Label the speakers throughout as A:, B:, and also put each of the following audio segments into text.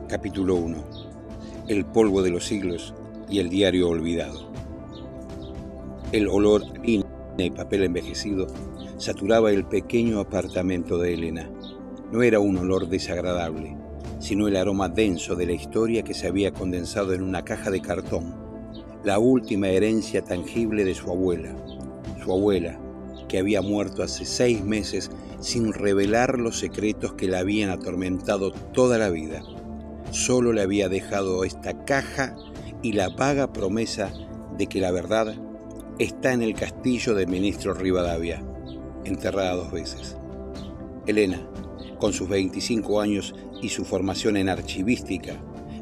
A: Capítulo 1. El polvo de los siglos y el diario olvidado. El olor a harina y papel envejecido saturaba el pequeño apartamento de Elena. No era un olor desagradable, sino el aroma denso de la historia que se había condensado en una caja de cartón, la última herencia tangible de su abuela, que había muerto hace 6 meses sin revelar los secretos que la habían atormentado toda la vida. Solo le había dejado esta caja y la vaga promesa de que la verdad está en el castillo del ministro Rivadavia, enterrada 2 veces. Elena, con sus 25 años y su formación en archivística,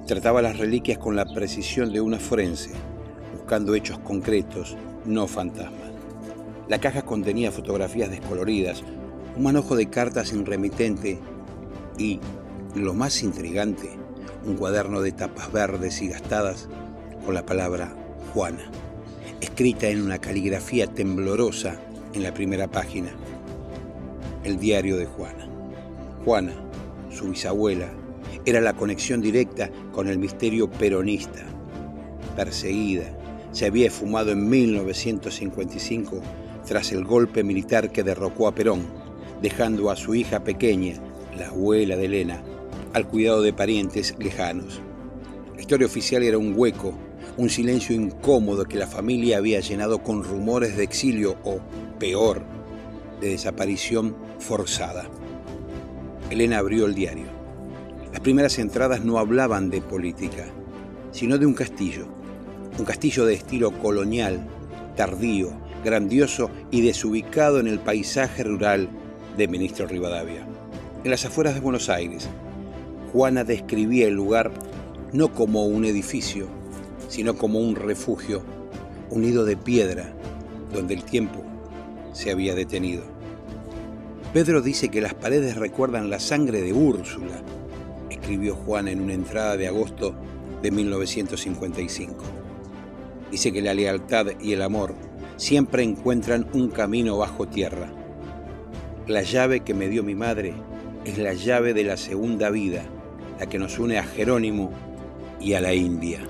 A: trataba las reliquias con la precisión de una forense, buscando hechos concretos, no fantasmas. La caja contenía fotografías descoloridas, un manojo de cartas sin remitente y, lo más intrigante, un cuaderno de tapas verdes y gastadas con la palabra Juana, escrita en una caligrafía temblorosa en la primera página. El diario de Juana. Juana, su bisabuela, era la conexión directa con el misterio peronista. Perseguida, se había esfumado en 1955 tras el golpe militar que derrocó a Perón, dejando a su hija pequeña, la abuela de Elena, al cuidado de parientes lejanos. La historia oficial era un hueco, un silencio incómodo que la familia había llenado con rumores de exilio o, peor, de desaparición forzada. Elena abrió el diario. Las primeras entradas no hablaban de política, sino de un castillo de estilo colonial, tardío, grandioso y desubicado en el paisaje rural de Ministro Rivadavia. En las afueras de Buenos Aires, Juana describía el lugar no como un edificio, sino como un refugio, un nido de piedra, donde el tiempo se había detenido. Pedro dice que las paredes recuerdan la sangre de Úrsula, escribió Juana en una entrada de agosto de 1955. Dice que la lealtad y el amor siempre encuentran un camino bajo tierra. La llave que me dio mi madre es la llave de la segunda vida, la que nos une a Jerónimo y a la India.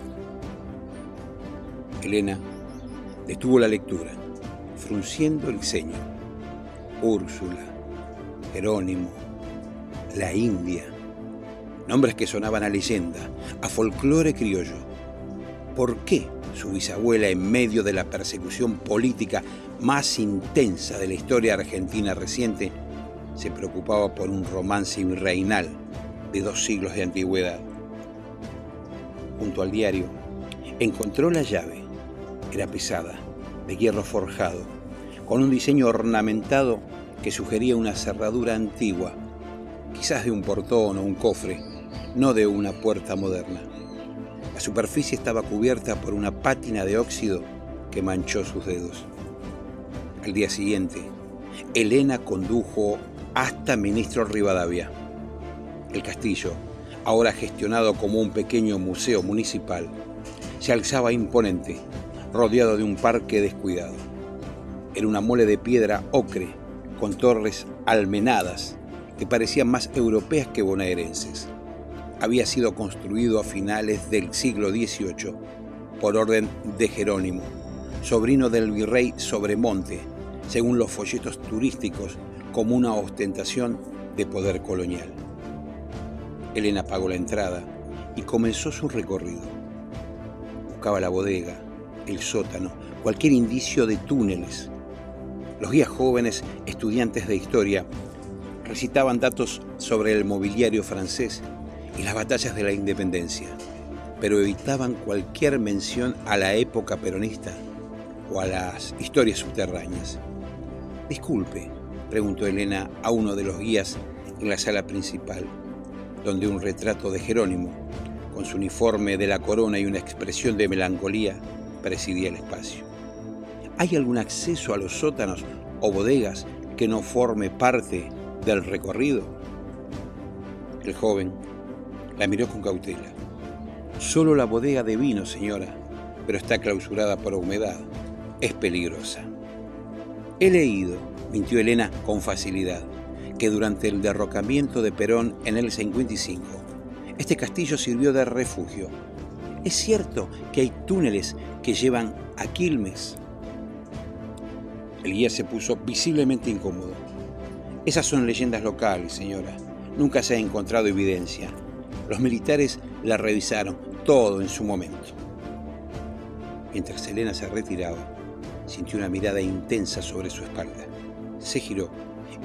A: Elena detuvo la lectura, frunciendo el ceño. Úrsula, Jerónimo, la India. Nombres que sonaban a leyenda, a folclore criollo. ¿Por qué su bisabuela, en medio de la persecución política más intensa de la historia argentina reciente, se preocupaba por un romance virreinal de 2 siglos de antigüedad? Junto al diario, encontró la llave. Era pesada, de hierro forjado, con un diseño ornamentado que sugería una cerradura antigua, quizás de un portón o un cofre, no de una puerta moderna. La superficie estaba cubierta por una pátina de óxido que manchó sus dedos. Al día siguiente, Elena condujo hasta Ministro Rivadavia. El castillo, ahora gestionado como un pequeño museo municipal, se alzaba imponente, rodeado de un parque descuidado. Era una mole de piedra ocre, con torres almenadas que parecían más europeas que bonaerenses. Había sido construido a finales del siglo XVIII por orden de Jerónimo, sobrino del virrey Sobremonte, según los folletos turísticos, como una ostentación de poder colonial. Elena pagó la entrada y comenzó su recorrido. Buscaba la bodega, el sótano, cualquier indicio de túneles. Los guías jóvenes, estudiantes de historia, recitaban datos sobre el mobiliario francés y las batallas de la independencia, pero evitaban cualquier mención a la época peronista o a las historias subterráneas. «Disculpe», preguntó Elena a uno de los guías en la sala principal, donde un retrato de Jerónimo, con su uniforme de la corona y una expresión de melancolía, presidía el espacio. «¿Hay algún acceso a los sótanos o bodegas que no forme parte del recorrido?» El joven la miró con cautela. «Solo la bodega de vino, señora, pero está clausurada por humedad. Es peligrosa». «He leído», mintió Elena con facilidad, «que durante el derrocamiento de Perón en el 55, Este castillo sirvió de refugio. ¿Es cierto que hay túneles que llevan a Quilmes? El guía se puso visiblemente incómodo. Esas son leyendas locales, señora. Nunca se ha encontrado evidencia. Los militares la revisaron todo en su momento. Mientras Elena se retiraba, sintió una mirada intensa sobre su espalda. Se giró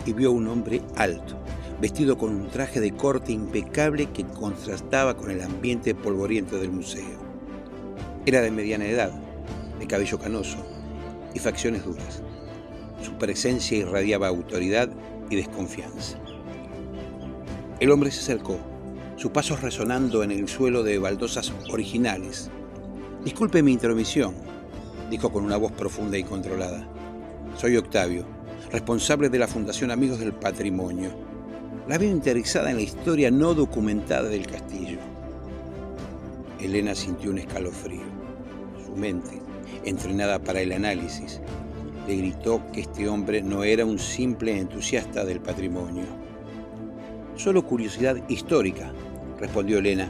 A: y vio a un hombre alto, vestido con un traje de corte impecable que contrastaba con el ambiente polvoriento del museo. Era de mediana edad, de cabello canoso y facciones duras. Su presencia irradiaba autoridad y desconfianza. El hombre se acercó, sus pasos resonando en el suelo de baldosas originales. «Disculpe mi intromisión», dijo con una voz profunda y controlada. «Soy Octavio, responsable de la Fundación Amigos del Patrimonio. La veo interesada en la historia no documentada del castillo». Elena sintió un escalofrío. Su mente, entrenada para el análisis, le gritó que este hombre no era un simple entusiasta del patrimonio. «Solo curiosidad histórica», respondió Elena,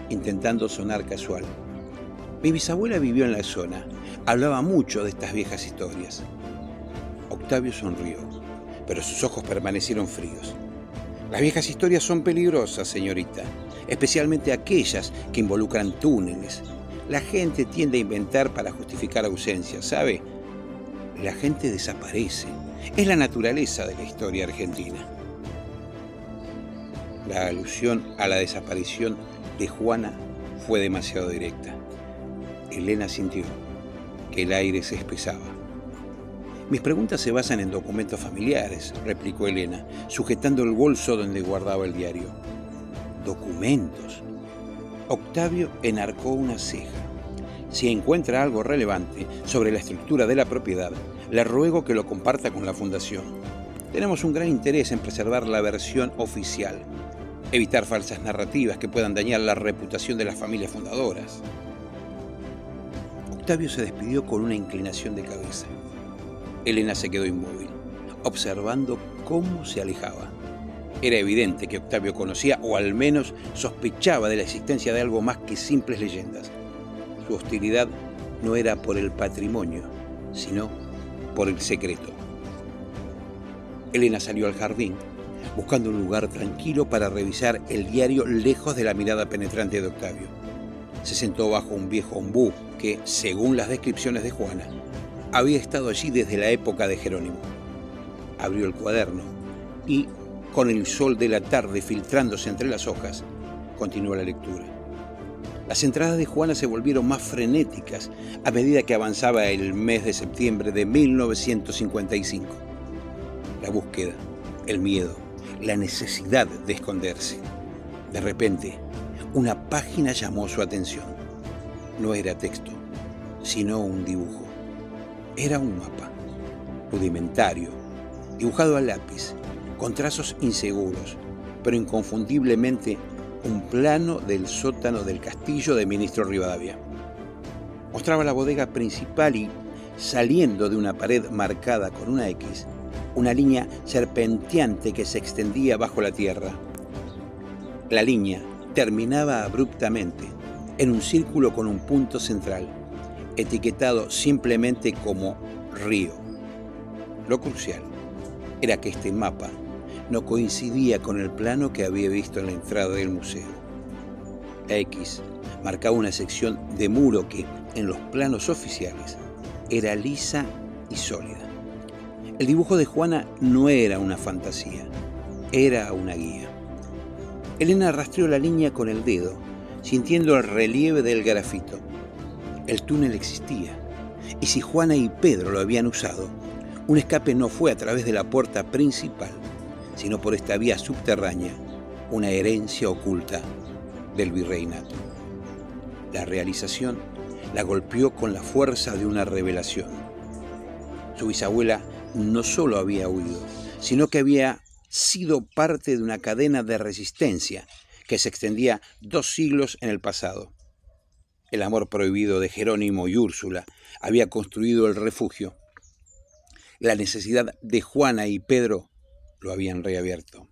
A: intentando sonar casual. «Mi bisabuela vivió en la zona. Hablaba mucho de estas viejas historias». Octavio sonrió, pero sus ojos permanecieron fríos. «Las viejas historias son peligrosas, señorita, especialmente aquellas que involucran túneles. La gente tiende a inventar para justificar ausencias, ¿sabe? La gente desaparece. Es la naturaleza de la historia argentina». La alusión a la desaparición de Juana fue demasiado directa. Elena sintió que el aire se espesaba. «Mis preguntas se basan en documentos familiares», replicó Elena, sujetando el bolso donde guardaba el diario. «¿Documentos?». Octavio enarcó una ceja. «Si encuentra algo relevante sobre la estructura de la propiedad, le ruego que lo comparta con la Fundación. Tenemos un gran interés en preservar la versión oficial, evitar falsas narrativas que puedan dañar la reputación de las familias fundadoras». Octavio se despidió con una inclinación de cabeza. Elena se quedó inmóvil, observando cómo se alejaba. Era evidente que Octavio conocía, o al menos sospechaba de la existencia de algo más que simples leyendas. Su hostilidad no era por el patrimonio, sino por el secreto. Elena salió al jardín, buscando un lugar tranquilo para revisar el diario lejos de la mirada penetrante de Octavio. Se sentó bajo un viejo ombú que, según las descripciones de Juana, había estado allí desde la época de Jerónimo. Abrió el cuaderno y, con el sol de la tarde filtrándose entre las hojas, continuó la lectura. Las entradas de Juana se volvieron más frenéticas a medida que avanzaba el mes de septiembre de 1955. La búsqueda, el miedo, la necesidad de esconderse. De repente, una página llamó su atención. No era texto, sino un dibujo. Era un mapa, rudimentario, dibujado a lápiz, con trazos inseguros, pero inconfundiblemente un plano del sótano del castillo de Ministro Rivadavia. Mostraba la bodega principal y, saliendo de una pared marcada con una X, una línea serpenteante que se extendía bajo la tierra. La línea terminaba abruptamente en un círculo con un punto central, etiquetado simplemente como río. Lo crucial era que este mapa no coincidía con el plano que había visto en la entrada del museo. La X marcaba una sección de muro que, en los planos oficiales, era lisa y sólida. El dibujo de Juana no era una fantasía, era una guía. Elena rastreó la línea con el dedo, sintiendo el relieve del grafito. El túnel existía, y si Juana y Pedro lo habían usado, un escape no fue a través de la puerta principal, sino por esta vía subterránea, una herencia oculta del virreinato. La realización la golpeó con la fuerza de una revelación. Su bisabuela no solo había huido, sino que había sido parte de una cadena de resistencia que se extendía 2 siglos en el pasado. El amor prohibido de Jerónimo y Úrsula había construido el refugio. La necesidad de Juana y Pedro lo habían reabierto.